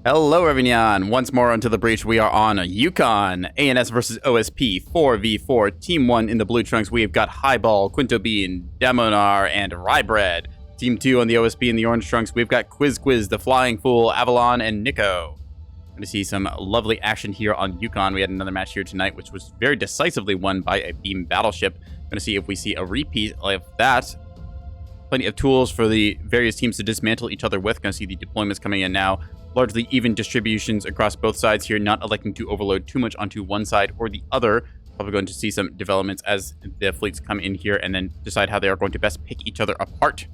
Hello, everyone. Once more onto the breach. We are on Yukon. ANS versus OSP 4v4. Team 1 in the blue trunks. We've got Highball, Quinto Bean, Demonar, and Rybread. Team 2 on the OSP in the orange trunks. We've got Quiz, the Flying Fool, Avalon, and Nico. Going to see some lovely action here on Yukon. We had another match here tonight, which was very decisively won by a beam battleship. Going to see if we see a repeat of that. Plenty of tools for the various teams to dismantle each other with. Going to see the deployments coming in now. Largely even distributions across both sides here, not electing to overload too much onto one side or the other. Probably going to see some developments as the fleets come in here and then decide how they are going to best pick each other apart.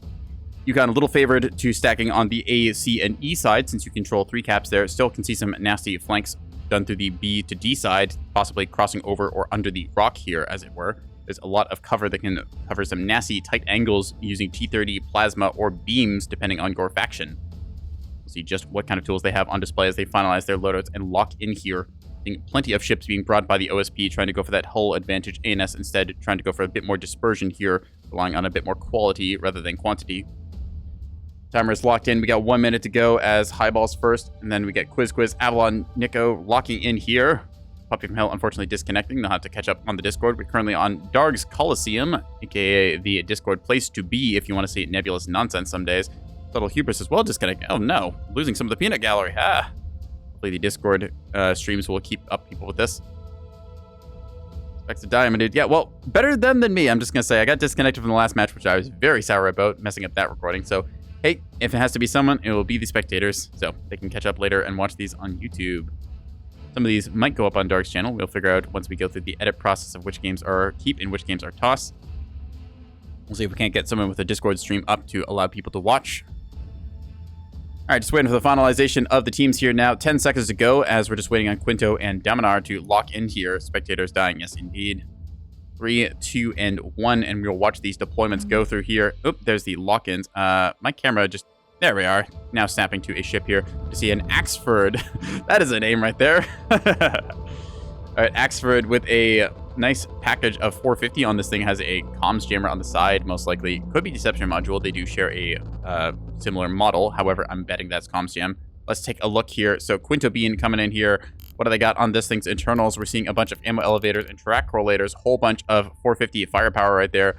Yukon a little favored to stacking on the A, C, and E side since you control 3 caps there. Still can see some nasty flanks done through the B to D side, possibly crossing over or under the rock here, as it were. There's a lot of cover that can cover some nasty tight angles using T-30, plasma, or beams, depending on your faction. We'll see just what kind of tools they have on display as they finalize their loadouts and lock in here. Seeing plenty of ships being brought by the OSP, trying to go for that hull advantage. ANS instead trying to go for a bit more dispersion here, relying on a bit more quality rather than quantity. Timer is locked in. We got 1 minute to go as Highball's first, and then we get Quiz, Avalon, Nico locking in here. Puppy from Hell, unfortunately, disconnecting. They'll have to catch up on the Discord. We're currently on Darg's Coliseum, aka the Discord place to be if you want to see Nebulous nonsense some days. Subtle Hubris as well disconnecting. Oh no, losing some of the peanut gallery. Hopefully the Discord streams will keep up people with this. Expects to die, my dude. Yeah, well, better them than me, I'm just going to say. I got disconnected from the last match, which I was very sour about, messing up that recording. So, hey, if it has to be someone, it will be the spectators. So they can catch up later and watch these on YouTube. Some of these might go up on Dark's channel. We'll figure out once we go through the edit process of which games are keep and which games are toss. We'll see if we can't get someone with a Discord stream up to allow people to watch. All right, just waiting for the finalization of the teams here now. 10 seconds to go as we're just waiting on Quinto and Demonar to lock in here. Spectators dying, yes, indeed. 3, 2, and 1, and we'll watch these deployments go through here. Oop, there's the lock-ins. My camera just... There we are. Now snapping to a ship here to see an Axford. That is a name right there. All right, Axford with a nice package of 450 on this thing. Has a comms jammer on the side, most likely. Could be Deception module. They do share a similar model. However, I'm betting that's comms jam. Let's take a look here. So Quinto Bean coming in here. What do they got on this thing's internals? We're seeing a bunch of ammo elevators and track correlators. Whole bunch of 450 firepower right there.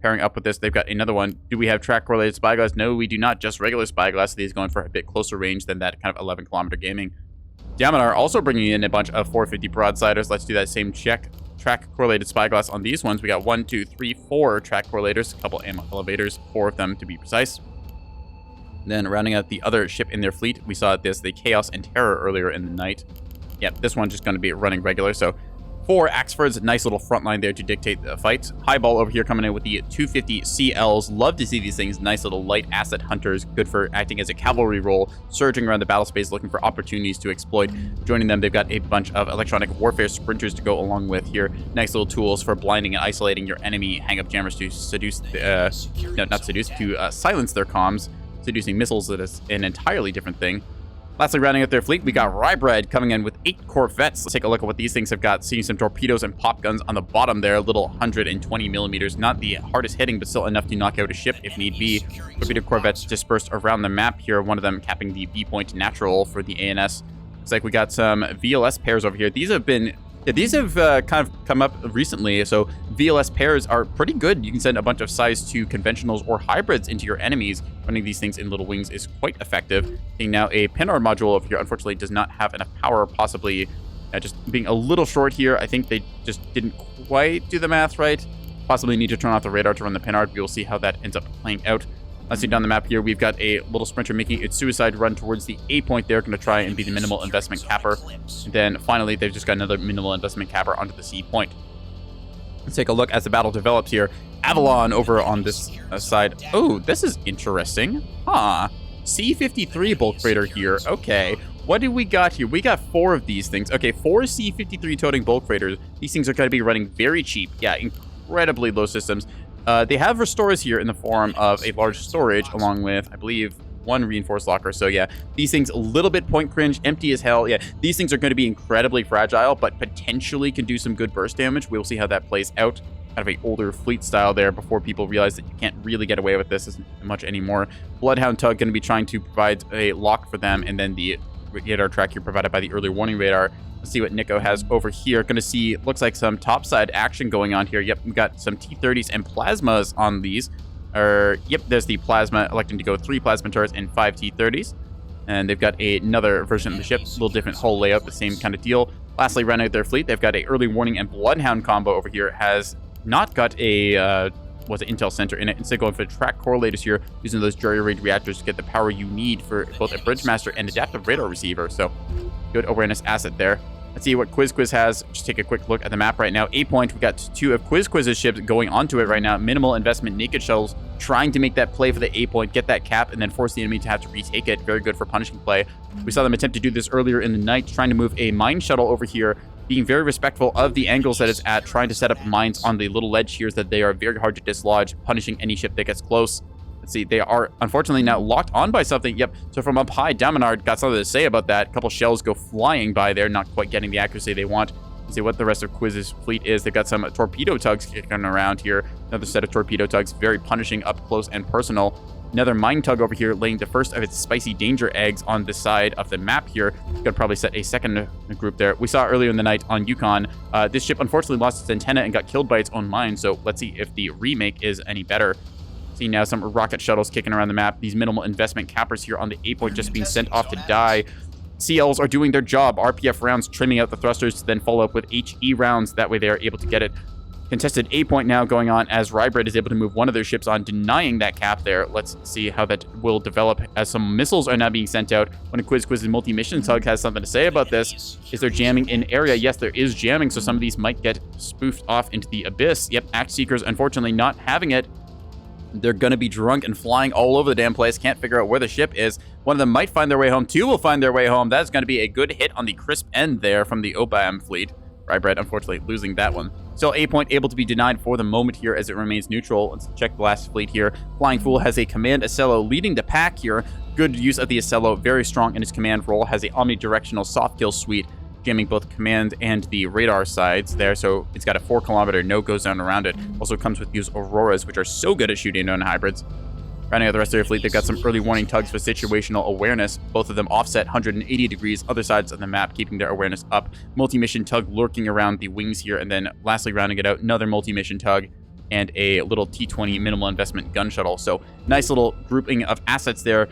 Pairing up with this, they've got another one. Do we have track correlated spyglass? No, we do not. Just regular spyglass. These going for a bit closer range than that kind of 11-kilometer gaming. Demonar also bringing in a bunch of 450 broadsiders. Let's do that same check. Track correlated spyglass on these ones. We got 1, 2, 3, 4 track correlators. A couple ammo elevators, 4 of them to be precise. Then rounding out the other ship in their fleet, we saw this, the Chaos and Terror earlier in the night. Yep, this one's just going to be running regular. So 4 Axfords, nice little front line there to dictate the fight. Highball over here coming in with the 250 CLs. Love to see these things. Nice little light asset hunters. Good for acting as a cavalry role. Surging around the battle space looking for opportunities to exploit. Joining them, they've got a bunch of electronic warfare sprinters to go along with here. Nice little tools for blinding and isolating your enemy. Hang-up jammers to seduce... no, not seduce. To silence their comms. Seducing missiles, that is an entirely different thing. Lastly, rounding out their fleet, we got Rybread coming in with 8 Corvettes. Let's take a look at what these things have got. Seeing some torpedoes and pop guns on the bottom there. Little 120 millimeters. Not the hardest hitting, but still enough to knock out a ship if need be. Torpedo Corvettes dispersed around the map here. One of them capping the B-point natural for the ANS. Looks like we got some VLS pairs over here. These have been... These have kind of come up recently, so VLS pairs are pretty good. You can send a bunch of size 2 conventionals or hybrids into your enemies. Running these things in little wings is quite effective. Seeing now a Pinard module over here, unfortunately, does not have enough power, possibly just being a little short here. I think they just didn't quite do the math right. Possibly need to turn off the radar to run the Pinard. We will see how that ends up playing out. Let's see down the map here. We've got a little sprinter making its suicide run towards the A point there. Going to try and be the minimal investment capper. And then finally, they've just got another minimal investment capper onto the C point. Let's take a look as the battle develops here. Avalon over on this side. Oh, this is interesting. Huh. C-53 bulk freighter here. Okay. What do we got here? We got 4 of these things. Okay, 4 C-53 toting bulk freighters. These things are going to be running very cheap. Yeah, incredibly low systems. They have restores here in the form of a large storage, along with, I believe, 1 reinforced locker. So yeah, these things a little bit point cringe, empty as hell. Yeah, these things are going to be incredibly fragile, but potentially can do some good burst damage. We'll see how that plays out. Kind of a older fleet style there before people realize that you can't really get away with this as much anymore. Bloodhound Tug going to be trying to provide a lock for them, and then the radar track here provided by the early warning radar. Let's see what Nico has over here. Going to see, looks like some topside action going on here. Yep, we've got some T-30s and plasmas on these. Yep, there's the plasma electing to go 3 plasma turrets and 5 T-30s. And they've got another version of the ship, a little different hull layout, the same kind of deal. Lastly, rounding out their fleet, they've got a early warning and bloodhound combo over here. Has not got a intel center in it. Instead, going for the track correlators here, using those jury raid reactors to get the power you need for both a bridge master and adaptive radar receiver. So good awareness asset there. Let's see what Quiz has. Just take a quick look at the map right now. 8 point, we got 2 of Quiz's ships going onto it right now. Minimal investment naked shuttles trying to make that play for the 8 point, get that cap, and then force the enemy to have to retake it. Very good for punishing play. We saw them attempt to do this earlier in the night, trying to move a mine shuttle over here, being very respectful of the angles that it's at, trying to set up mines on the little ledge here that they are very hard to dislodge, punishing any ship that gets close. Let's see, they are unfortunately now locked on by something. Yep, so from up high, Damonard got something to say about that. A couple shells go flying by there, not quite getting the accuracy they want. Let's see what the rest of Quiz's fleet is. They've got some torpedo tugs kicking around here. Another set of torpedo tugs, very punishing up close and personal. Another mine tug over here, laying the first of its spicy danger eggs on the side of the map here. Gonna probably set a second group there. We saw earlier in the night on Yukon, this ship unfortunately lost its antenna and got killed by its own mine, so let's see if the remake is any better. See now some rocket shuttles kicking around the map. These minimal investment cappers here on the 8 point just being sent off to die. CLs are doing their job. RPF rounds trimming out the thrusters to then follow up with HE rounds. That way they are able to get it. Contested 8 point now going on as Rybread is able to move one of their ships on, denying that cap there. Let's see how that will develop as some missiles are now being sent out. When a Quiz's multi-mission tug has something to say about this. Is there jamming in area? Yes, there is jamming, so some of these might get spoofed off into the abyss. Yep, Act Seekers unfortunately not having it. They're going to be drunk and flying all over the damn place. Can't figure out where the ship is. One of them might find their way home. 2 will find their way home. That's going to be a good hit on the crisp end there from the OBAM fleet. Rybread, unfortunately, losing that one. Still, 8 point able to be denied for the moment here as it remains neutral. Let's check the last fleet here. Flying Fool has a command Acello leading the pack here. Good use of the Acello. Very strong in his command role. Has a omnidirectional soft kill suite, jamming both command and the radar sides there, so it's got a 4-kilometer no-go zone around it. Also comes with these Auroras, which are so good at shooting down hybrids. Rounding out the rest of their fleet, they've got some early warning tugs for situational awareness. Both of them offset 180 degrees, other sides of the map, keeping their awareness up. Multi-mission tug lurking around the wings here, and then lastly, rounding it out, another multi-mission tug and a little T-20 minimal investment gun shuttle. So nice little grouping of assets there.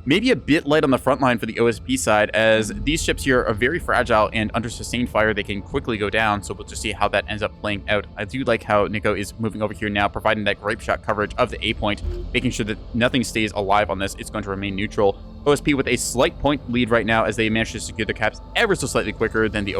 Maybe a bit light on the front line for the OSP side, as these ships here are very fragile and under sustained fire, they can quickly go down. So we'll just see how that ends up playing out. I do like how Nico is moving over here now, providing that grape shot coverage of the 8 point, making sure that nothing stays alive on this. It's going to remain neutral. OSP with a slight point lead right now as they manage to secure their caps ever so slightly quicker than the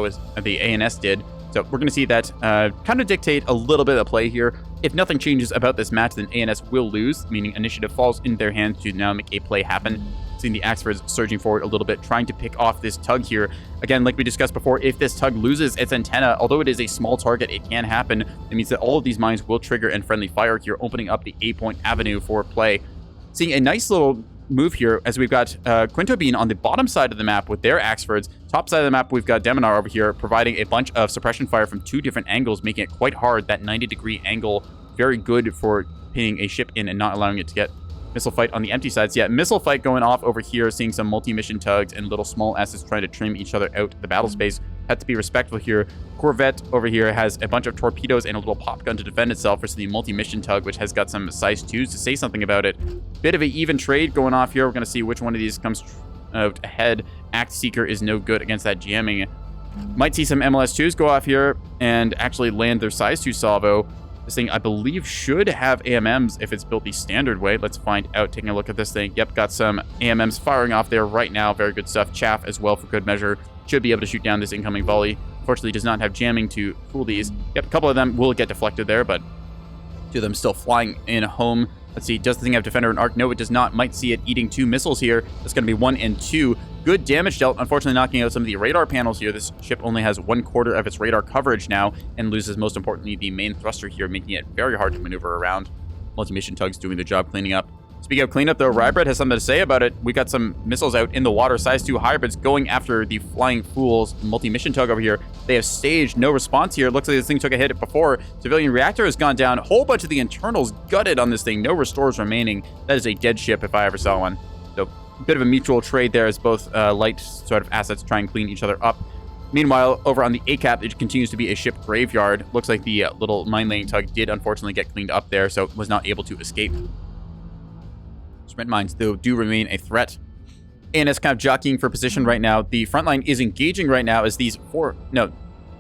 ANS did. So we're going to see that kind of dictate a little bit of play here. If nothing changes about this match, then ANS will lose, meaning initiative falls in their hands to now make a play happen. Seeing the Axfords surging forward a little bit, trying to pick off this tug here. Again, like we discussed before, if this tug loses its antenna, although it is a small target, it can happen. It means that all of these mines will trigger and friendly fire here, opening up the 8 point avenue for play. Seeing a nice little move here as we've got Quinto Bean on the bottom side of the map with their Axfords. Top side of the map, we've got Demonar over here providing a bunch of suppression fire from 2 different angles, making it quite hard. That 90-degree angle, very good for pinning a ship in and not allowing it to get missile fight on the empty sides. Yeah, missile fight going off over here, seeing some multi-mission tugs and little small assets trying to trim each other out the battle space. Had to be respectful here. Corvette over here has a bunch of torpedoes and a little pop gun to defend itself versus the multi-mission tug, which has got some size 2s to say something about it. Bit of an even trade going off here. We're going to see which one of these comes out ahead. Act Seeker is no good against that jamming. Might see some MLS2s go off here and actually land their size 2 salvo. This thing, I believe, should have AMMs if it's built the standard way. Let's find out. Taking a look at this thing. Yep, got some AMMs firing off there right now. Very good stuff. Chaff as well for good measure. Should be able to shoot down this incoming volley. Unfortunately, does not have jamming to fool these. Yep, a couple of them will get deflected there, but 2 of them still flying in home. Let's see, does the thing have Defender and Arc? No, it does not. Might see it eating 2 missiles here. That's going to be 1 and 2. Good damage dealt, unfortunately knocking out some of the radar panels here. This ship only has 1/4 of its radar coverage now and loses, most importantly, the main thruster here, making it very hard to maneuver around. Multi-mission tugs doing their job cleaning up. Speaking of cleanup, though, Rybread has something to say about it. We got some missiles out in the water, size 2 hybrids going after the Flying Fools multi-mission tug over here. They have staged, no response here. Looks like this thing took a hit before. Civilian reactor has gone down. A whole bunch of the internals gutted on this thing. No restores remaining. That is a dead ship if I ever saw one. So bit of a mutual trade there as both light sort of assets try and clean each other up. Meanwhile, over on the A cap, it continues to be a ship graveyard. Looks like the little mine-laying tug did unfortunately get cleaned up there, so was not able to escape. Sprint mines, though, do remain a threat. ANS kind of jockeying for position right now. The Frontline is engaging right now as these four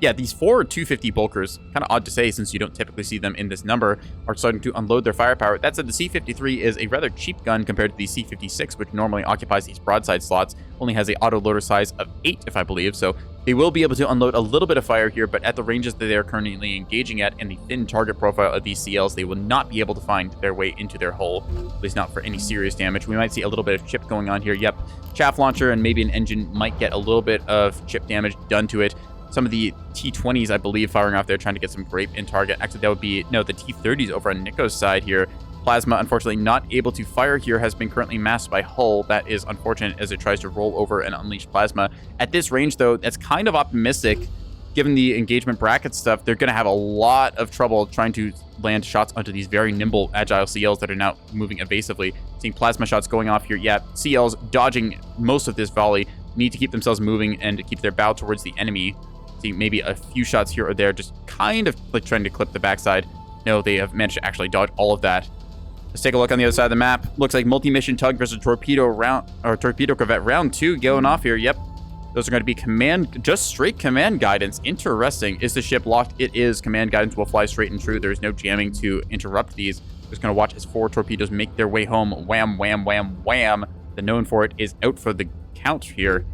250 bulkers, kind of odd to say since you don't typically see them in this number, are starting to unload their firepower. That said, the C-53 is a rather cheap gun compared to the C-56, which normally occupies these broadside slots. Only has a autoloader size of 8, if I believe, so they will be able to unload a little bit of fire here, but at the ranges that they are currently engaging at and the thin target profile of these CLs, they will not be able to find their way into their hull, at least not for any serious damage. We might see a little bit of chip going on here. Yep, chaff launcher and maybe an engine might get a little bit of chip damage done to it. Some of the T-20s, I believe, firing off there, trying to get some grape in target. Actually, that would be, no, the T-30s over on Nico's side here. Plasma, unfortunately, not able to fire here, has been currently masked by hull. That is unfortunate as it tries to roll over and unleash plasma. At this range, though, that's kind of optimistic. Given the engagement bracket stuff, they're going to have a lot of trouble trying to land shots onto these very nimble, agile CLs that are now moving evasively. Seeing plasma shots going off here. Yeah, CLs dodging most of this volley, need to keep themselves moving and to keep their bow towards the enemy. See maybe a few shots here or there, just kind of like trying to clip the backside. No, they have managed to actually dodge all of that. Let's take a look on the other side of the map. Looks like multi-mission tug versus torpedo corvette round 2 going off here. Yep, those are going to be just straight command guidance. Interesting. Is the ship locked? It is. Command guidance will fly straight and true. There's no jamming to interrupt these. Just going to watch as 4 torpedoes make their way home. Wham, wham, wham, wham. The known for it is out for the count here.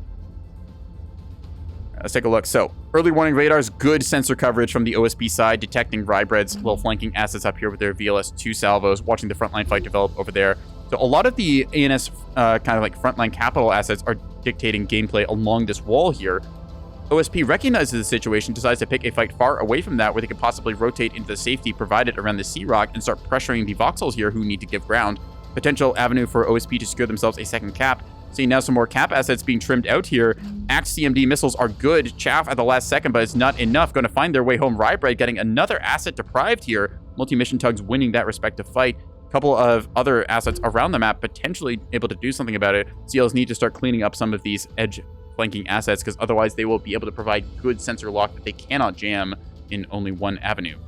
Let's take a look. So, early warning radars, good sensor coverage from the OSP side, detecting Rybread's little flanking assets up here with their VLS-2 salvos, watching the frontline fight develop over there. So, a lot of the ANS kind of like frontline capital assets are dictating gameplay along this wall here. OSP recognizes the situation, decides to pick a fight far away from that, where they could possibly rotate into the safety provided around the Sea Rock and start pressuring the Voxels here who need to give ground. Potential avenue for OSP to secure themselves a second cap. See now some more cap assets being trimmed out here. Axe CMD missiles are good. Chaff at the last second, but it's not enough. Going to find their way home. Rybread getting another asset deprived here. Multi-mission tugs winning that respective fight. A couple of other assets around the map potentially able to do something about it. CLs need to start cleaning up some of these edge flanking assets because otherwise they will be able to provide good sensor lock that they cannot jam in only one avenue.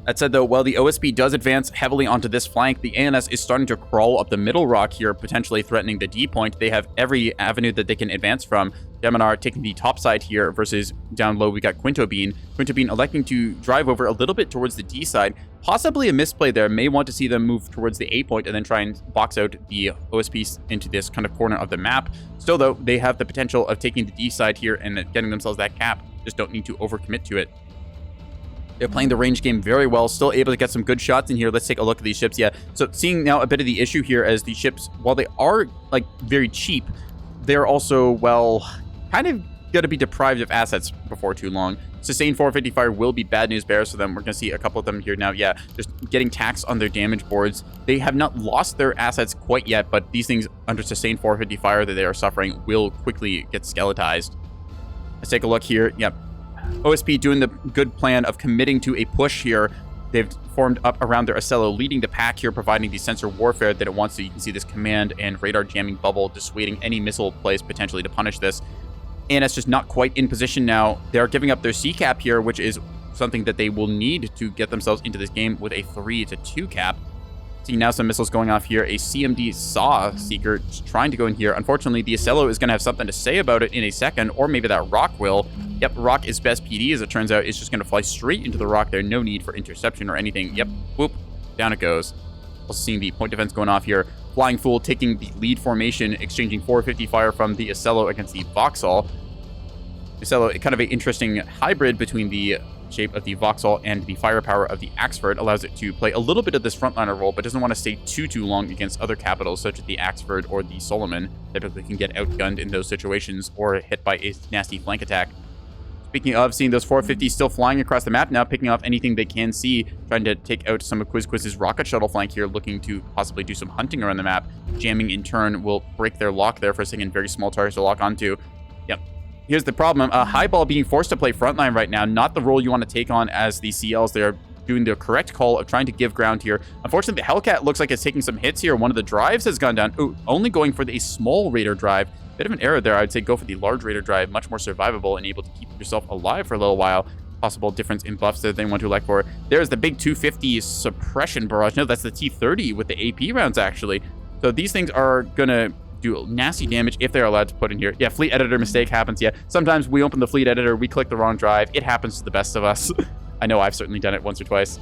That said, though, while the OSP does advance heavily onto this flank, the ANS is starting to crawl up the middle rock here, potentially threatening the D point. They have every avenue that they can advance from. Demonar taking the top side here versus down low, we got Quinto Bean. Quinto Bean electing to drive over a little bit towards the D side. Possibly a misplay there. May want to see them move towards the A point and then try and box out the OSP into this kind of corner of the map. Still, though, they have the potential of taking the D side here and getting themselves that cap. Just don't need to overcommit to it. They're playing the range game very well, still able to get some good shots in here. Let's take a look at these ships. Yeah, so seeing now a bit of the issue here as the ships, while they are like very cheap, they're also, well, kind of going to be deprived of assets before too long. Sustained 450 fire will be bad news bears for them. We're going to see a couple of them here now. Yeah, just getting taxed on their damage boards. They have not lost their assets quite yet, but these things under sustained 450 fire that they are suffering will quickly get skeletized. Let's take a look here. Yep. OSP doing the good plan of committing to a push here. They've formed up around their Ocello, leading the pack here, providing the sensor warfare that it wants to. You can see this command and radar jamming bubble dissuading any missile plays potentially to punish this. ANS just not quite in position now. They're giving up their C cap here, which is something that they will need to get themselves into this game with a 3-2 cap. See now some missiles going off here. A CMD Saw Seeker trying to go in here. Unfortunately, the Ocello is going to have something to say about it in a second, or maybe that Rock will. Yep, Rock is best PD, as it turns out. It's just going to fly straight into the Rock there. No need for interception or anything. Yep, whoop, down it goes. Also seeing the point defense going off here. Flying Fool taking the lead formation, exchanging 450 fire from the Ocello against the Vauxhall. Ocello, kind of an interesting hybrid between the shape of the Vauxhall and the firepower of the Axford, allows it to play a little bit of this frontliner role, but doesn't want to stay too long against other capitals such as the Axford or the Solomon. Typically can get outgunned in those situations or hit by a nasty flank attack. Speaking of seeing those 450s still flying across the map now, picking off anything they can see, trying to take out some of Quiz's rocket shuttle flank here, looking to possibly do some hunting around the map. Jamming in turn will break their lock there for a second. Very small targets to lock onto. Yep. Here's the problem. Highball being forced to play frontline right now. Not the role you want to take on as the CLs. They're doing the correct call of trying to give ground here. Unfortunately, the Hellcat looks like it's taking some hits here. One of the drives has gone down. Ooh, only going for a small Raider drive. Bit of an error there. I would say go for the large Raider drive, much more survivable and able to keep yourself alive for a little while. Possible difference in buffs that they want to elect for. There's the big 250 suppression barrage. No, that's the T30 with the AP rounds, actually. So these things are going to do nasty damage if they're allowed to put in here. Yeah, fleet editor mistake happens. Yeah, sometimes we open the fleet editor, we click the wrong drive. It happens to the best of us. I know I've certainly done it once or twice.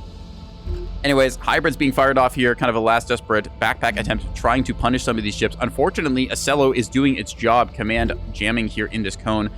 Anyways, hybrids being fired off here, kind of a last desperate backpack attempt trying to punish some of these ships. Unfortunately, Acello is doing its job. Command jamming here in this cone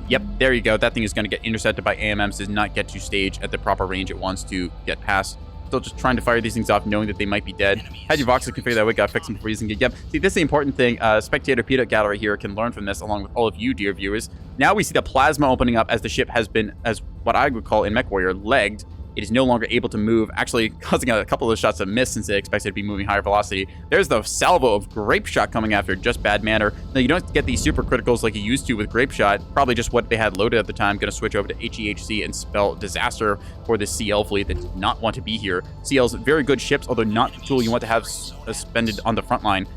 yep, there you go. That thing is going to get intercepted by AMMs, does not get to stage at the proper range it wants to get past. Still just trying to fire these things off, knowing that they might be dead. Had your Voxels configure that way, got fix them before using it. Yep. See, this is the important thing. Spectator Peanut Gallery here can learn from this, along with all of you, dear viewers. Now we see the plasma opening up as the ship has been, as what I would call in MechWarrior, legged. It is no longer able to move, actually causing a couple of those shots to miss since they expected to be moving higher velocity. There's the salvo of Grape Shot coming after, just bad manner. Now, you don't get these super criticals like you used to with Grape Shot. Probably just what they had loaded at the time. Going to switch over to HEHC and spell disaster for the CL fleet that did not want to be here. CL's very good ships, although not the tool you want to have suspended on the front line.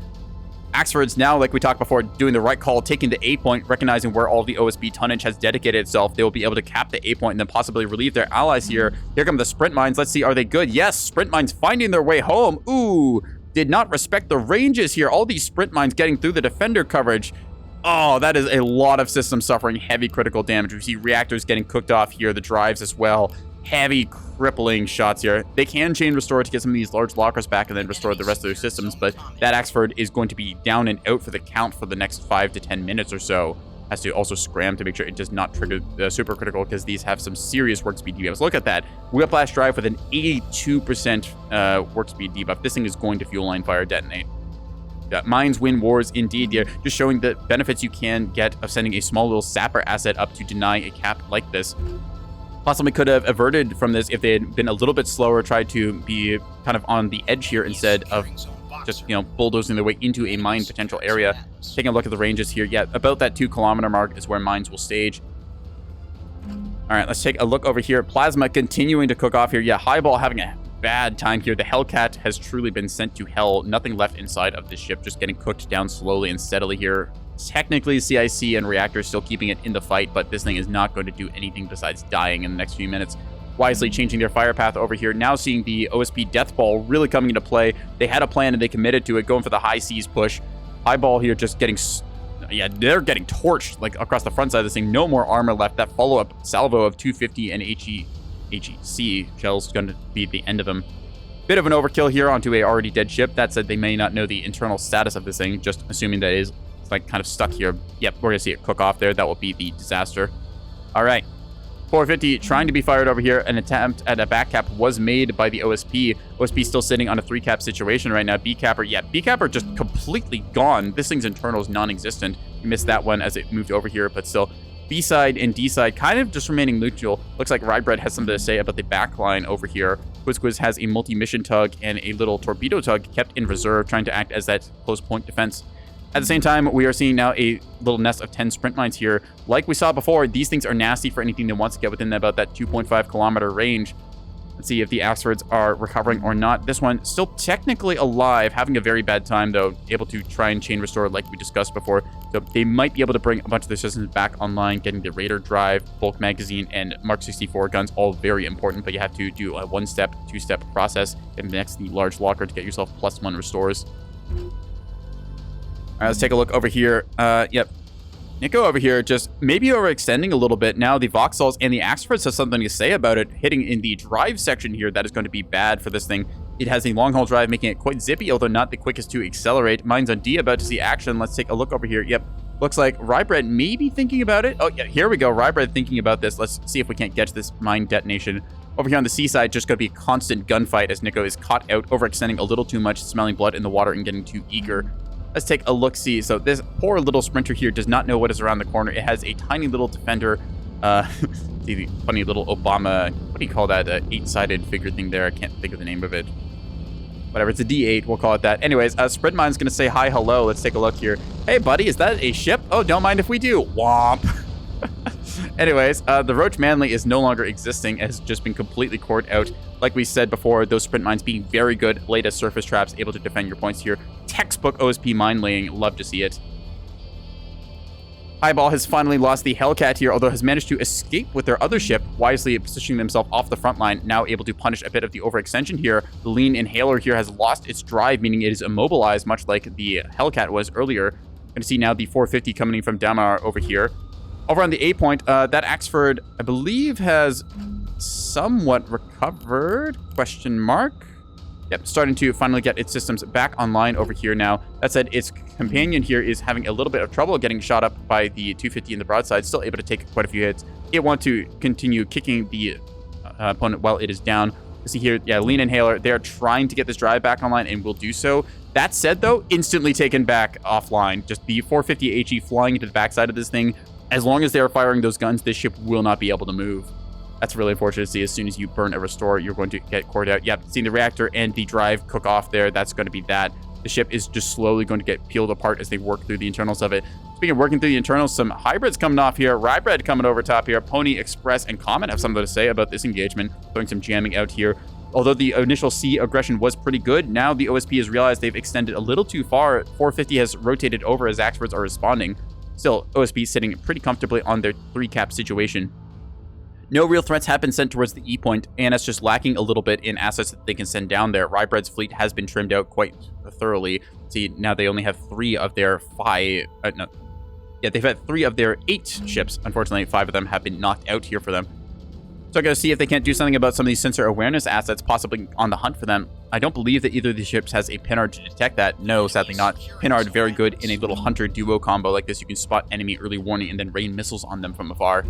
Axford's now, like we talked before, doing the right call, taking the A point, recognizing where all the OSB tonnage has dedicated itself. They will be able to cap the A point and then possibly relieve their allies here. Here come the sprint mines. Let's see, are they good? Yes, sprint mines finding their way home. Ooh, did not respect the ranges here. All these sprint mines getting through the defender coverage. Oh, that is a lot of system suffering heavy critical damage. We see reactors getting cooked off here, the drives as well. Heavy crippling shots here. They can chain restore to get some of these large lockers back and then restore the rest of their systems, but that Axford is going to be down and out for the count for the next 5 to 10 minutes or so. Has to also scram to make sure it does not trigger the super critical, because these have some serious work speed debuffs. Look at that. Whiplash drive with an 82% work speed debuff. This thing is going to fuel line fire detonate. Mines win wars indeed. They're just showing the benefits you can get of sending a small little sapper asset up to deny a cap like this. Possibly could have averted from this if they had been a little bit slower, tried to be kind of on the edge here instead of just, bulldozing their way into a mine potential area. Taking a look at the ranges here. Yeah, about that 2-kilometer mark is where mines will stage. All right, let's take a look over here. Plasma continuing to cook off here. Yeah, Highball having a bad time here. The Hellcat has truly been sent to hell. Nothing left inside of this ship, just getting cooked down slowly and steadily here. Technically, CIC and Reactor still keeping it in the fight, but this thing is not going to do anything besides dying in the next few minutes. Wisely changing their fire path over here. Now seeing the OSP Death Ball really coming into play. They had a plan and they committed to it, going for the high seas push. Highball here just getting... Yeah, they're getting torched like across the front side of this thing. No more armor left. That follow-up salvo of 250 and HEC shells is going to be the end of them. Bit of an overkill here onto a already dead ship. That said, they may not know the internal status of this thing, just assuming that it is like kind of stuck here. Yep, we're gonna see it cook off there. That will be the disaster. All right, 450 trying to be fired over here. An attempt at a back cap was made by the OSP. OSP still sitting on a 3-cap situation right now. B-capper, yeah, B-capper just completely gone. This thing's internal is non-existent. We missed that one as it moved over here, but still. B-side and D-side kind of just remaining neutral. Looks like Rybread has something to say about the back line over here. Quiz has a multi-mission tug and a little torpedo tug kept in reserve, trying to act as that close point defense. At the same time, we are seeing now a little nest of 10 sprint mines here. Like we saw before, these things are nasty for anything that wants to get within about that 2.5 kilometer range. Let's see if the Axfords are recovering or not. This one still technically alive, having a very bad time though, able to try and chain restore like we discussed before. So they might be able to bring a bunch of their systems back online, getting the Raider drive, bulk magazine, and Mark 64 guns, all very important, but you have to do a 1-step, 2-step process. And next, the large locker to get yourself +1 restores. All right, let's take a look over here. Yep. Nico over here just maybe overextending a little bit. Now the Voxels and the Axfords have something to say about it. Hitting in the drive section here, that is going to be bad for this thing. It has a long haul drive, making it quite zippy, although not the quickest to accelerate. Mines on D about to see action. Let's take a look over here. Yep. Looks like Rybread may be thinking about it. Oh, yeah, here we go. Rybread thinking about this. Let's see if we can't catch this mine detonation. Over here on the seaside, just going to be a constant gunfight as Nico is caught out, overextending a little too much, smelling blood in the water and getting too eager. Let's take a look-see. So this poor little sprinter here does not know what is around the corner. It has a tiny little defender, the funny little Obama, what do you call that, 8-sided figure thing there? I can't think of the name of it. Whatever, it's a D8, we'll call it that. Anyways, Sprint Mine's gonna say hi, hello. Let's take a look here. Hey, buddy, is that a ship? Oh, don't mind if we do. Womp. Anyways, the Roach Manly is no longer existing. It has just been completely cored out. Like we said before, those sprint mines being very good, late as surface traps, able to defend your points here. Textbook OSP mine laying, love to see it. Highball has finally lost the Hellcat here, although has managed to escape with their other ship, wisely positioning themselves off the front line, now able to punish a bit of the overextension here. The Lean Inhaler here has lost its drive, meaning it is immobilized, much like the Hellcat was earlier. Going to see now the 450 coming in from Damar over here. Over on the A point, that Axford, I believe, has somewhat recovered, question mark. Yep, starting to finally get its systems back online over here now. That said, its companion here is having a little bit of trouble getting shot up by the 250 in the broadside, still able to take quite a few hits. It wants to continue kicking the opponent while it is down. You see here, yeah, Lean Inhaler, they're trying to get this drive back online and will do so. That said, though, instantly taken back offline. Just the 450 HE flying into the backside of this thing. As long as they're firing those guns, this ship will not be able to move. That's really unfortunate to see. As soon as you burn a restore, you're going to get cored out. Yep, seeing the reactor and the drive cook off there, that's going to be that. The ship is just slowly going to get peeled apart as they work through the internals of it. Speaking of working through the internals, some hybrids coming off here. Rybread coming over top here. Pony, Express, and Comet have something to say about this engagement. Throwing some jamming out here. Although the initial C aggression was pretty good, now the OSP has realized they've extended a little too far. 450 has rotated over as Axfords are responding. Still, OSP sitting pretty comfortably on their 3-cap situation. No real threats have been sent towards the E point, and it's just lacking a little bit in assets that they can send down there. Rybread's fleet has been trimmed out quite thoroughly. See, now they only have 3 of their 5... they've had 3 of their 8 ships. Unfortunately, 5 of them have been knocked out here for them. So I'm going to see if they can't do something about some of these sensor awareness assets, possibly on the hunt for them. I don't believe that either of these ships has a Pinard to detect that. No, sadly not. Pinard, very good in a little hunter duo combo like this. You can spot enemy early warning and then rain missiles on them from afar.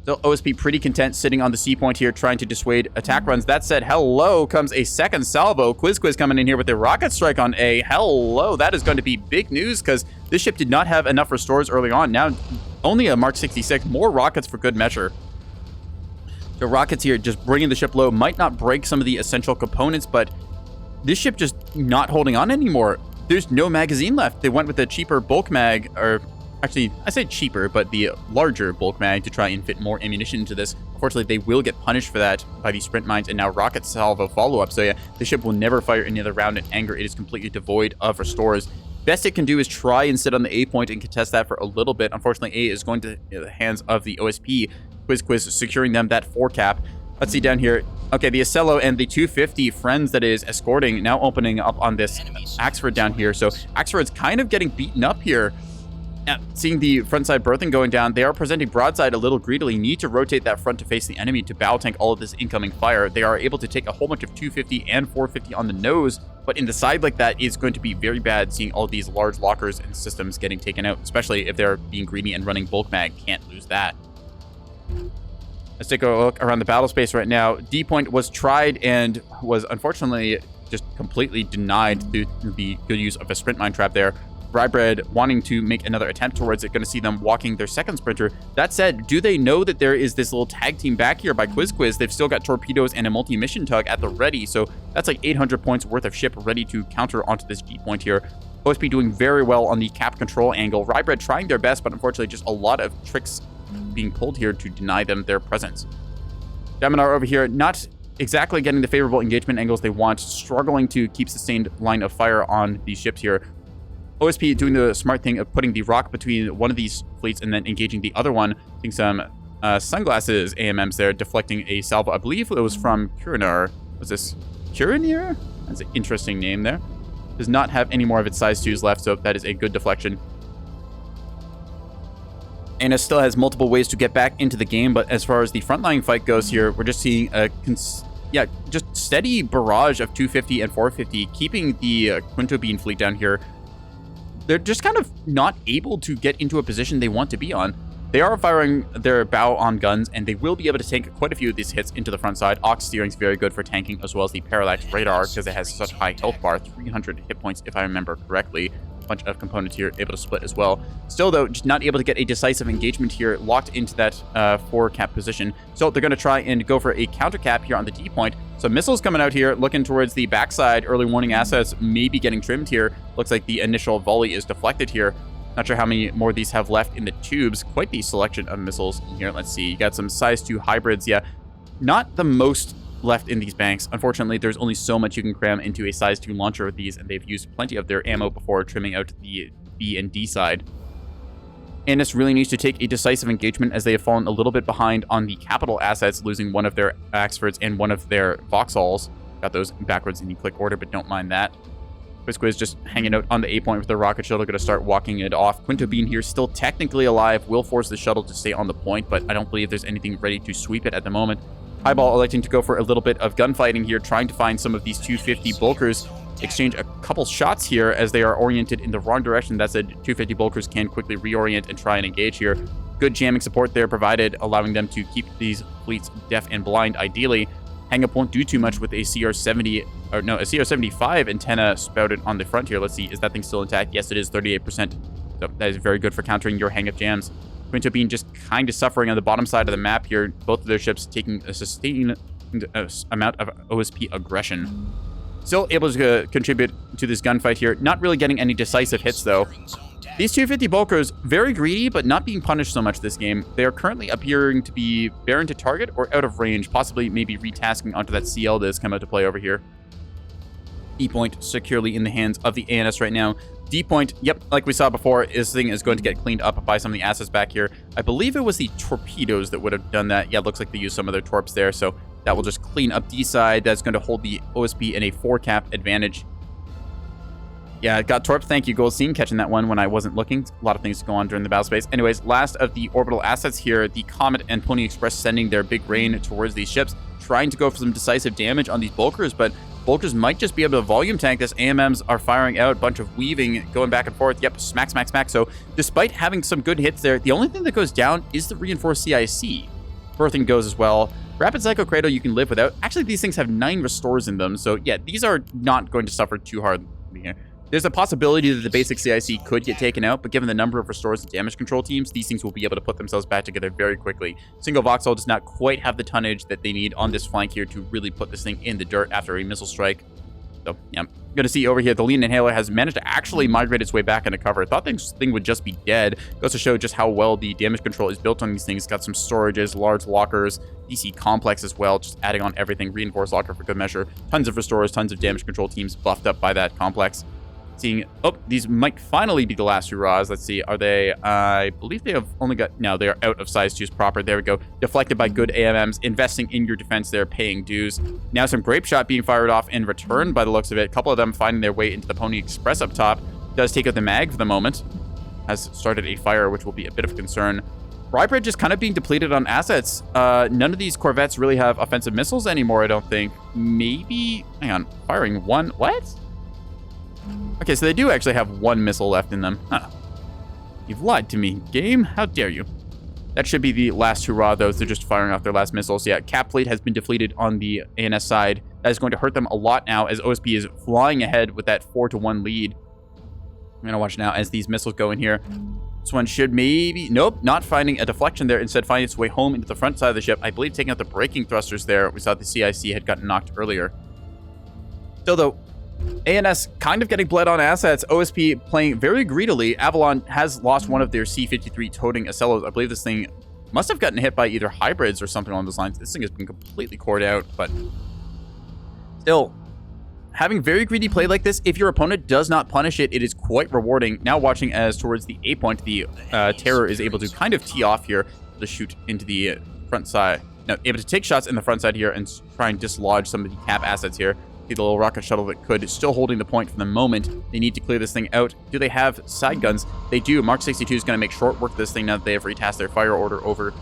Still, OSP pretty content sitting on the C point here, trying to dissuade attack runs. That said, hello comes a second salvo. Quiz coming in here with the rocket strike on A. Hello, that is going to be big news because this ship did not have enough restores early on. Now, only a Mark 66. More rockets for good measure. The rockets here just bringing the ship low. Might not break some of the essential components, but this ship just not holding on anymore. There's no magazine left. They went with a cheaper bulk mag, or actually, I say cheaper, but the larger bulk mag to try and fit more ammunition into this. Unfortunately, they will get punished for that by the sprint mines and now rocket salvo follow-up. So yeah, the ship will never fire any other round in anger. It is completely devoid of restores. Best it can do is try and sit on the A point and contest that for a little bit. Unfortunately, A is going to the hands of the OSP. Quiz securing them that 4-cap. Let's see down here. Okay, the Acello and the 250 friends that is escorting now opening up on this Axford down here. So Axford's kind of getting beaten up here. Seeing the front side berthing going down, they are presenting broadside a little greedily. Need to rotate that front to face the enemy to battle tank all of this incoming fire. They are able to take a whole bunch of 250 and 450 on the nose, but in the side like that is going to be very bad seeing all these large lockers and systems getting taken out, especially if they're being greedy and running bulk mag. Can't lose that. Let's take a look around the battle space right now. D point was tried and was unfortunately just completely denied through the good use of a sprint mine trap there. Rybread wanting to make another attempt towards it. Going to see them walking their second sprinter. That said, do they know that there is this little tag team back here by Quiz? They've still got torpedoes and a multi-mission tug at the ready, so that's like 800 points worth of ship ready to counter onto this G point here. OSP doing very well on the cap control angle. Rybread trying their best, but unfortunately just a lot of tricks being pulled here to deny them their presence. Deminar over here, not exactly getting the favorable engagement angles they want, struggling to keep sustained line of fire on these ships here. OSP doing the smart thing of putting the rock between one of these fleets and then engaging the other one. Seeing some sunglasses AMMs there, deflecting a salvo. I believe it was from Kurinar. Was this Kurinir? That's an interesting name there. Does not have any more of its size 2s left, so that is a good deflection. And it still has multiple ways to get back into the game, but as far as the frontline fight goes here, we're just seeing a just steady barrage of 250 and 450, keeping the Quinto Bean fleet down here. They're just kind of not able to get into a position they want to be on. They are firing their bow on guns, and they will be able to tank quite a few of these hits into the front side. Ox steering is very good for tanking, as well as the Parallax radar, because it has such a high health bar, 300 hit points if I remember correctly. A bunch of components here able to split as well. Still, though, just not able to get a decisive engagement here, locked into that 4-cap position. So they're going to try and go for a counter cap here on the D point. So missiles coming out here, looking towards the backside. Early warning assets maybe getting trimmed here. Looks like the initial volley is deflected here. Not sure how many more of these have left in the tubes. Quite the selection of missiles in here. Let's see. You got some size 2 hybrids. Yeah. not the most left in these banks. Unfortunately, there's only so much you can cram into a size 2 launcher with these, and they've used plenty of their ammo before trimming out the B and D side. ANS really needs to take a decisive engagement as they have fallen a little bit behind on the capital assets, losing one of their Axfords and one of their Vauxhalls. Got those backwards in the click order, but don't mind that. Quizquiz just hanging out on the A point with their rocket shuttle, going to start walking it off. Quinto Bean here still technically alive, will force the shuttle to stay on the point, but I don't believe there's anything ready to sweep it at the moment. Highball electing to go for a little bit of gunfighting here, trying to find some of these 250 bulkers. Exchange a couple shots here as they are oriented in the wrong direction. That said, 250 bulkers can quickly reorient and try and engage here. Good jamming support there provided, allowing them to keep these fleets deaf and blind ideally. Hang-up won't do too much with a CR-70, or no, a CR-75 antenna spouted on the front here. Let's see, is that thing still intact? Yes, it is, 38%. So that is very good for countering your hang-up jams. Quinto Bean just kind of suffering on the bottom side of the map here. Both of their ships taking a sustained amount of OSP aggression. Still able to contribute to this gunfight here. Not really getting any decisive hits, though. These 250 bulkers, very greedy, but not being punished so much this game. They are currently appearing to be barren to target or out of range, possibly maybe retasking onto that CL that has come out to play over here. E point securely in the hands of the ANS right now. D point, yep, like we saw before, this thing is going to get cleaned up by some of the assets back here. I believe it was the torpedoes that would have done that. Yeah, it looks like they used some of their torps there, so that will just clean up D side. That's going to hold the OSP in a 4-cap advantage. Yeah, it got torped. Thank you, Goldstein, catching that one when I wasn't looking. A lot of things to go on during the battle space. Anyways, last of the orbital assets here, the Comet and Pony Express sending their big rain towards these ships, trying to go for some decisive damage on these bulkers, but bulkers might just be able to volume tank this. AMMs are firing out, a bunch of weaving, going back and forth. Yep, smack, smack, smack. So despite having some good hits there, the only thing that goes down is the reinforced CIC. Birthing goes as well. Rapid Psycho Cradle you can live without. Actually, these things have 9 restores in them, so yeah, these are not going to suffer too hard here. There's a possibility that the basic CIC could get taken out, but given the number of restores and damage control teams, these things will be able to put themselves back together very quickly. Single Vauxhall does not quite have the tonnage that they need on this flank here to really put this thing in the dirt after a missile strike. So, yeah, I'm going to see over here, the Lean Inhaler has managed to actually migrate its way back into cover. I thought this thing would just be dead. Goes to show just how well the damage control is built on these things. Got some storages, large lockers, DC complex as well, just adding on everything. Reinforced locker for good measure. Tons of restores, tons of damage control teams buffed up by that complex. Seeing, oh, these might finally be the last hurrahs. Let's see, are they, I believe they have only got, no, they are out of size 2s proper. There we go. Deflected by good AMMs, investing in your defense there, paying dues. Now some grape shot being fired off in return by the looks of it. A couple of them finding their way into the Pony Express up top. Does take out the mag for the moment. Has started a fire, which will be a bit of concern. Rybridge is kind of being depleted on assets. None of these corvettes really have offensive missiles anymore, I don't think. Maybe, hang on, firing one, what? Okay, so they do actually have 1 missile left in them. Huh. You've lied to me, game. How dare you? That should be the last hurrah, though. They're just firing off their last missiles. Yeah, Cap Fleet has been defeated on the ANS side. That is going to hurt them a lot now as OSP is flying ahead with that 4-1 lead. I'm going to watch now as these missiles go in here. This one should maybe... Nope, not finding a deflection there. Instead, finding its way home into the front side of the ship. I believe taking out the braking thrusters there. We saw the CIC had gotten knocked earlier. Still, though, ANS kind of getting bled on assets. OSP playing very greedily. Avalon has lost one of their C-53 toting Acellos. I believe this thing must have gotten hit by either hybrids or something along those lines. This thing has been completely cored out, but still, having very greedy play like this, if your opponent does not punish it, it is quite rewarding. Now watching as towards the A point, the Terror is able to kind of tee off here to shoot into the front side. Now, able to take shots in the front side here and try and dislodge some of the cap assets here. The little rocket shuttle that could, still holding the point for the moment. They need to clear this thing out. Do they have side guns? They do. Mark 62 is going to make short work of this thing now that they have retasked their fire order over.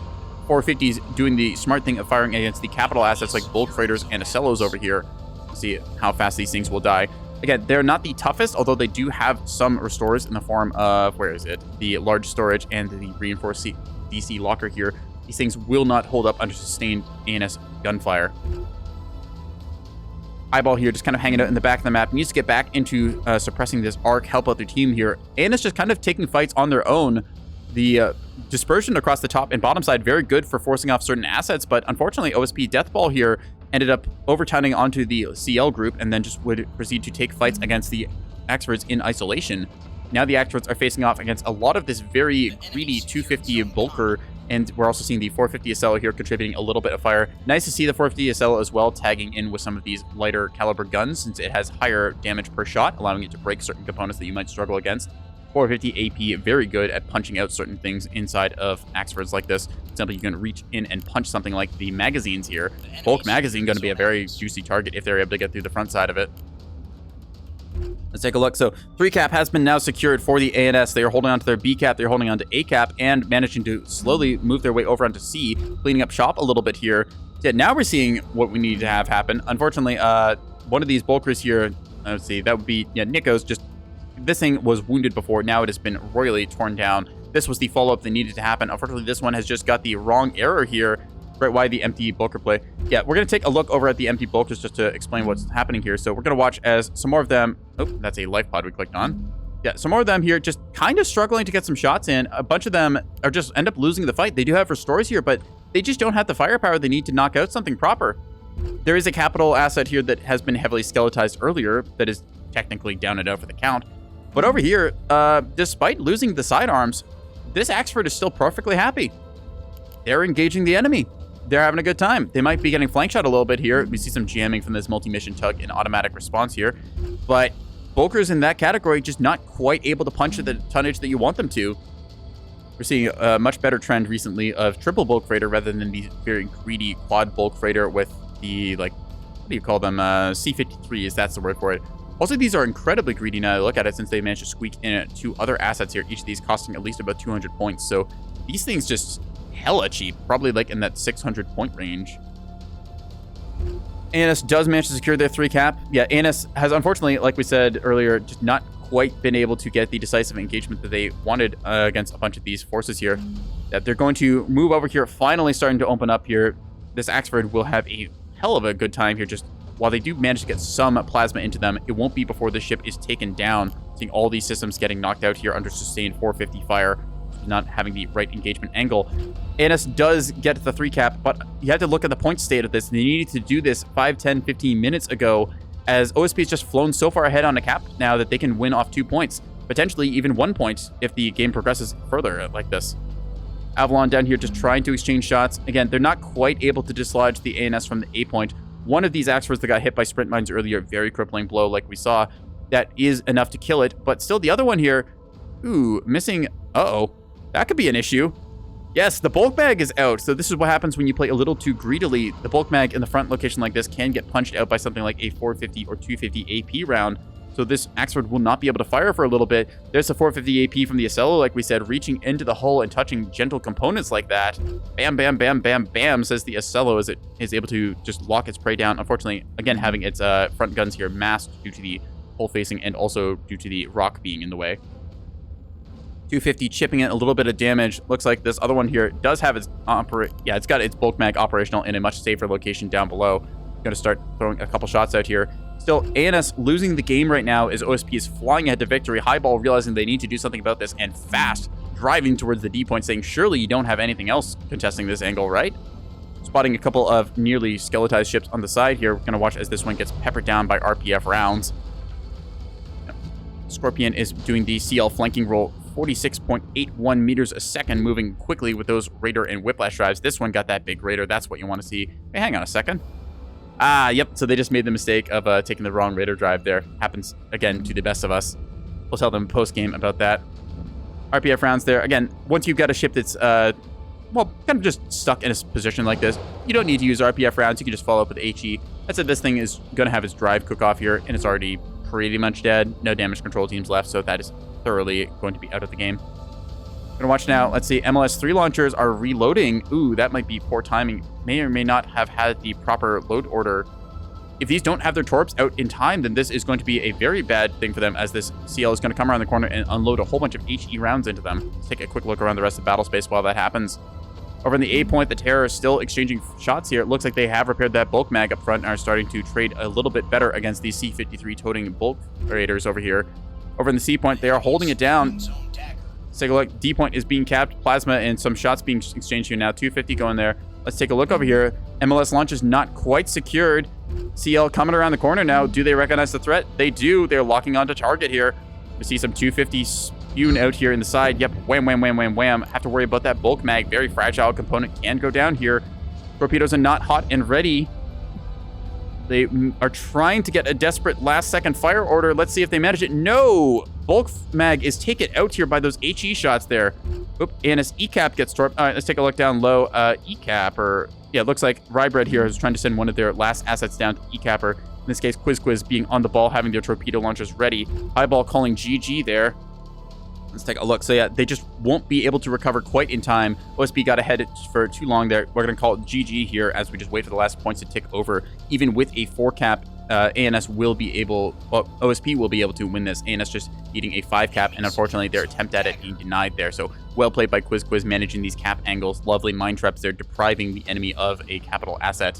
450's doing the smart thing of firing against the capital assets like bulk freighters and Acellos over here. See how fast these things will die. Again, they're not the toughest, although they do have some restores in the form of, where is it? The large storage and the reinforced DC locker here. These things will not hold up under sustained ANS gunfire. Eyeball here just kind of hanging out in the back of the map. Needs to get back into suppressing this arc, help out their team here. And it's just kind of taking fights on their own. The dispersion across the top and bottom side, very good for forcing off certain assets, but unfortunately OSP Deathball here ended up overturning onto the CL group and then just would proceed to take fights against the Axfords in isolation. now the Actors are facing off against a lot of this very greedy 250 Bulker, and we're also seeing the 450 SL here contributing a little bit of fire. Nice to see the 450 SL as well tagging in with some of these lighter caliber guns, since it has higher damage per shot, allowing it to break certain components that you might struggle against. 450 AP, very good at punching out certain things inside of Axfords like this. For example, you can reach in and punch something like the magazines here. Bulk magazine going to be a very juicy target if they're able to get through the front side of it. Let's take a look. So 3 cap has been now secured for the ANS. They are holding on to their B cap, they're holding on to A cap, and managing to slowly move their way over onto C, cleaning up shop a little bit here. Yeah, now we're seeing what we need to have happen. Unfortunately, one of these bulkers here, let's see, that would be, yeah, Nico's just, this thing was wounded before. Now it has been royally torn down. This was the follow-up that needed to happen. Unfortunately, this one has just got the wrong error here. Right, why the empty bulker play. Yeah, we're going to take a look over at the empty bulkers just to explain what's happening here. So we're going to watch as some more of them... Oh, that's a life pod we clicked on. Yeah, some more of them here just kind of struggling to get some shots in. A bunch of them are just end up losing the fight. They do have restores here, but they just don't have the firepower they need to knock out something proper. There is a capital asset here that has been heavily skeletized earlier that is technically down and out for the count. But over here, despite losing the sidearms, this Axford is still perfectly happy. They're engaging the enemy. They're having a good time. They might be getting flank shot a little bit here. We see some jamming from this multi-mission tug in automatic response here. But bulkers in that category just not quite able to punch at the tonnage that you want them to. We're seeing a much better trend recently of triple bulk freighter rather than the very greedy quad bulk freighter with the, like, what do you call them? C-53s, that's the word for it. Also, these are incredibly greedy now I look at it, since they managed to squeak in 2 other assets here, each of these costing at least about 200 points. So these things just... hella cheap, probably like in that 600 point range. ANS does manage to secure their 3 cap. Yeah, ANS has unfortunately, like we said earlier, just not quite been able to get the decisive engagement that they wanted against a bunch of these forces here. That they're going to move over here, finally starting to open up here. This Axford will have a hell of a good time here. Just while they do manage to get some plasma into them, it won't be before the ship is taken down. Seeing all these systems getting knocked out here under sustained 450 fire, not having the right engagement angle. ANS does get the 3 cap, but you have to look at the point state of this. They needed to do this 5, 10, 15 minutes ago, as OSP has just flown so far ahead on a cap now that they can win off 2 points, potentially even 1 point if the game progresses further like this. Avalon down here just trying to exchange shots. Again, they're not quite able to dislodge the ANS from the A point. One of these Axfords that got hit by sprint mines earlier, very crippling blow like we saw, that is enough to kill it, but still the other one here, ooh, missing, uh-oh. That could be an issue. Yes, the bulk mag is out. So this is what happens when you play a little too greedily. The bulk mag in the front location like this can get punched out by something like a 450 or 250 AP round. So this Axford will not be able to fire for a little bit. There's a 450 AP from the Acello, like we said, reaching into the hull and touching gentle components like that. Bam, bam, bam, bam, bam, says the Acello as it is able to just lock its prey down. Unfortunately, again, having its front guns here masked due to the hull facing and also due to the rock being in the way. 250 chipping in a little bit of damage. Looks like this other one here does have its it's got its bulk mag operational in a much safer location down below. Going to start throwing a couple shots out here. Still, ANS losing the game right now as OSP is flying ahead to victory. Highball realizing they need to do something about this and fast driving towards the D point, saying, surely you don't have anything else contesting this angle, right? Spotting a couple of nearly skeletized ships on the side here. We're going to watch as this one gets peppered down by RPF rounds. Scorpion is doing the CL flanking roll, 46.81 meters a second, moving quickly with those Raider and Whiplash drives. This one got that big Raider. That's what you want to see. Hey, hang on a second. Yep. So they just made the mistake of taking the wrong Raider drive there. Happens, again, to the best of us. We'll tell them post-game about that. RPF rounds there. Again, once you've got a ship that's, well, kind of just stuck in a position like this, you don't need to use RPF rounds. You can just follow up with HE. That said, this thing is going to have its drive cook off here, and it's already pretty much dead. No damage control teams left, so that is thoroughly going to be out of the game. Gonna watch now. Let's see. MLS 3 launchers are reloading. Ooh, that might be poor timing. May or may not have had the proper load order. If these don't have their torps out in time, then this is going to be a very bad thing for them, as this CL is going to come around the corner and unload a whole bunch of HE rounds into them. Let's take a quick look around the rest of battle space while that happens. Over in the A point, the Terror is still exchanging shots here. It looks like they have repaired that bulk mag up front and are starting to trade a little bit better against these C-53 toting bulk raiders over here. Over in the C point, they are holding it down. Let's take a look. D point is being capped. Plasma and some shots being exchanged here now. 250 going there. Let's take a look over here. MLS launch is not quite secured. CL coming around the corner now. Do they recognize the threat? They do. They're locking onto target here. We see some 250 spewing out here in the side. Yep, wham, wham, wham, wham, wham. Have to worry about that bulk mag. Very fragile component can go down here. Torpedoes are not hot and ready. They are trying to get a desperate last-second fire order. Let's see if they manage it. No! Bulk mag is taken out here by those HE shots there. Oop, and his ECAP gets torped. All right, let's take a look down low. ECAP, or... yeah, it looks like Rybread here is trying to send one of their last assets down to ECAPper. In this case, Quiz being on the ball, having their torpedo launchers ready. Highball calling GG there. Let's take a look. So yeah, they just won't be able to recover quite in time. OSP got ahead for too long there. We're going to call it GG here as we just wait for the last points to tick over. Even with a 4-cap, ANS will be able, well, OSP will be able to win this. ANS just needing a 5-cap, and unfortunately their attempt at it being denied there. So well played by Quiz managing these cap angles. Lovely mine traps there, depriving the enemy of a capital asset.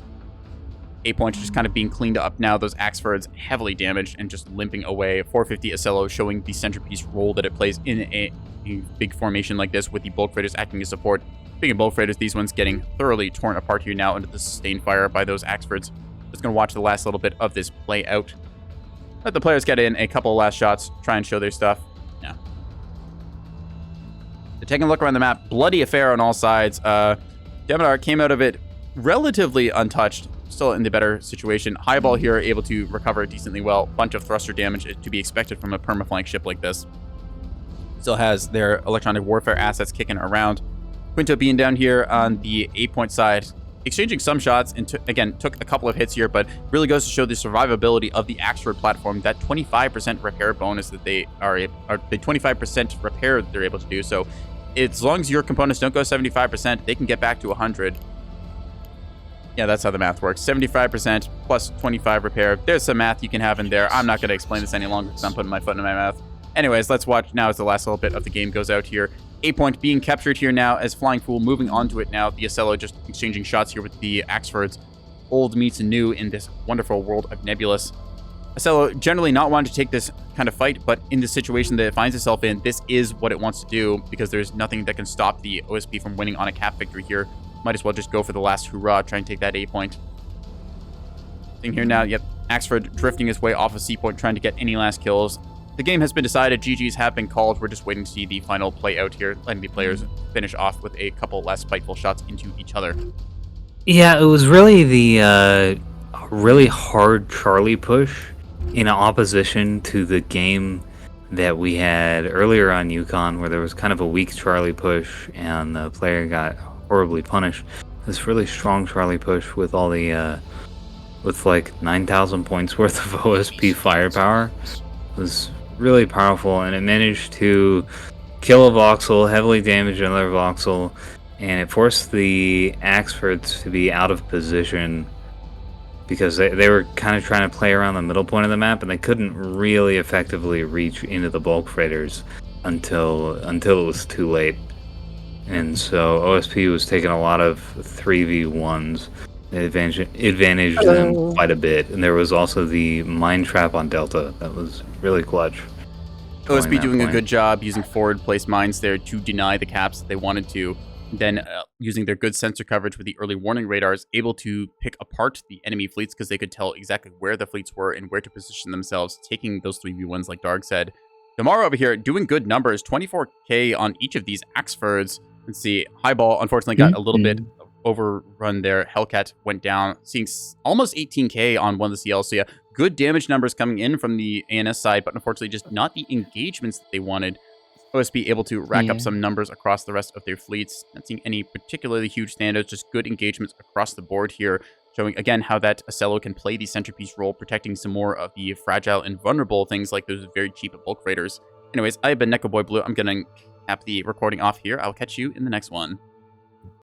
8 points just kind of being cleaned up now. Those Axfords heavily damaged and just limping away. 450 Ocello showing the centerpiece role that it plays in a big formation like this, with the bulk freighters acting as support. Speaking of bulk freighters, these ones getting thoroughly torn apart here now under the sustained fire by those Axfords. Just going to watch the last little bit of this play out. Let the players get in a couple of last shots, try and show their stuff. Yeah. They're taking a look around the map. Bloody affair on all sides. Demonar came out of it relatively untouched. Still in the better situation. Highball here able to recover decently well. Bunch of thruster damage to be expected from a permaflank ship like this. Still has their electronic warfare assets kicking around. Quinto being down here on the 8-point side, exchanging some shots, and again took a couple of hits here, but really goes to show the survivability of the Axford platform. That 25% repair bonus that they are the 25% repair that they're able to do. So as long as your components don't go 75%, they can get back to 100. Yeah, that's how the math works. 75% plus 25 repair. There's some math you can have in there. I'm not going to explain this any longer because I'm putting my foot in my mouth. Anyways, let's watch now as the last little bit of the game goes out here. 8-point being captured here now as Flying Fool moving onto it now. The Ocello just exchanging shots here with the Axfords. Old meets new in this wonderful world of Nebulous. Ocello generally not wanting to take this kind of fight, but in the situation that it finds itself in, this is what it wants to do because there's nothing that can stop the OSP from winning on a cap victory here. Might as well just go for the last hurrah, try and take that 8-point. Thing here now, yep, Axford drifting his way off of C-point, trying to get any last kills. The game has been decided, GGs have been called. We're just waiting to see the final play out here, letting the players finish off with a couple less spiteful shots into each other. Yeah, it was really the really hard Charlie push in opposition to the game that we had earlier on Yukon, where there was kind of a weak Charlie push and the player got horribly punished. This really strong Charlie push with all the with like 9,000 points worth of OSP firepower was really powerful, and it managed to kill a voxel, heavily damage another voxel, and it forced the Axfords to be out of position because they were kind of trying to play around the middle point of the map, and they couldn't really effectively reach into the bulk freighters until it was too late. And so OSP was taking a lot of 3v1s. It advantaged them quite a bit. And there was also the mine trap on Delta that was really clutch. OSP doing a good job using forward placed mines there to deny the caps that they wanted to. Then using their good sensor coverage with the early warning radars, able to pick apart the enemy fleets because they could tell exactly where the fleets were and where to position themselves, taking those 3v1s like Darg said. Damara over here doing good numbers, 24k on each of these Axfords. Let's see, Highball unfortunately got a little bit overrun there. Hellcat went down, seeing almost 18k on one of the CLs. So yeah, good damage numbers coming in from the ANS side, but unfortunately just not the engagements that they wanted. OSP able to rack up some numbers across the rest of their fleets. Not seeing any particularly huge standouts, just good engagements across the board here, showing again how that Ocello can play the centerpiece role, protecting some more of the fragile and vulnerable things like those very cheap bulk freighters. Anyways, I've been Nekoboy Blue. I'm going to cap the recording off here. I'll catch you in the next one.